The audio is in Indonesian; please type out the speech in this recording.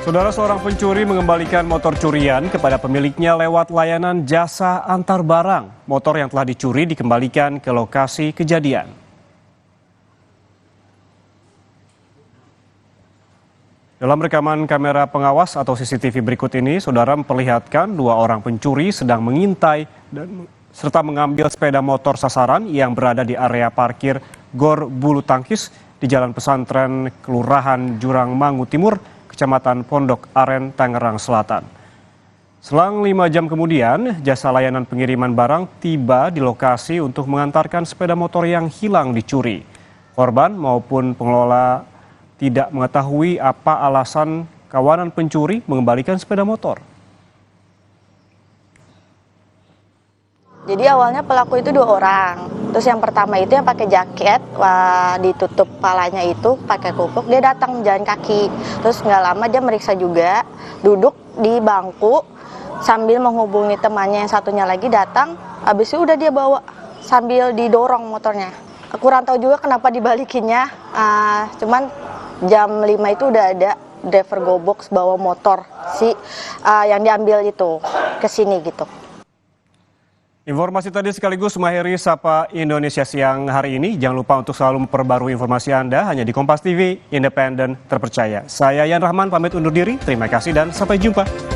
Saudara, seorang pencuri mengembalikan motor curian kepada pemiliknya lewat layanan jasa antar barang. Motor yang telah dicuri dikembalikan ke lokasi kejadian. Dalam rekaman kamera pengawas atau CCTV berikut ini, saudara memperlihatkan dua orang pencuri sedang mengintai dan serta mengambil sepeda motor sasaran yang berada di area parkir Gor Bulu Tangkis di Jalan Pesantren Kelurahan Jurang Mangu Timur, Kecamatan Pondok Aren, Tangerang Selatan. Selang 5 jam kemudian, jasa layanan pengiriman barang tiba di lokasi untuk mengantarkan sepeda motor yang hilang dicuri. Korban maupun pengelola tidak mengetahui apa alasan kawanan pencuri mengembalikan sepeda motor. Jadi awalnya pelaku itu 2 orang. Terus yang pertama itu yang pakai jaket, ditutup kepalanya itu pakai kupluk, dia datang jalan kaki. Terus nggak lama dia meriksa juga, duduk di bangku sambil menghubungi temannya yang satunya lagi datang. Habis itu udah dia bawa sambil didorong motornya. Kurang tahu juga kenapa dibalikinnya, cuman jam 5 itu udah ada driver GoBox bawa motor yang diambil itu ke sini gitu. Informasi tadi sekaligus mengakhiri Sapa Indonesia siang hari ini. Jangan lupa untuk selalu memperbarui informasi Anda hanya di Kompas TV, independen, terpercaya. Saya Yan Rahman pamit undur diri. Terima kasih dan sampai jumpa.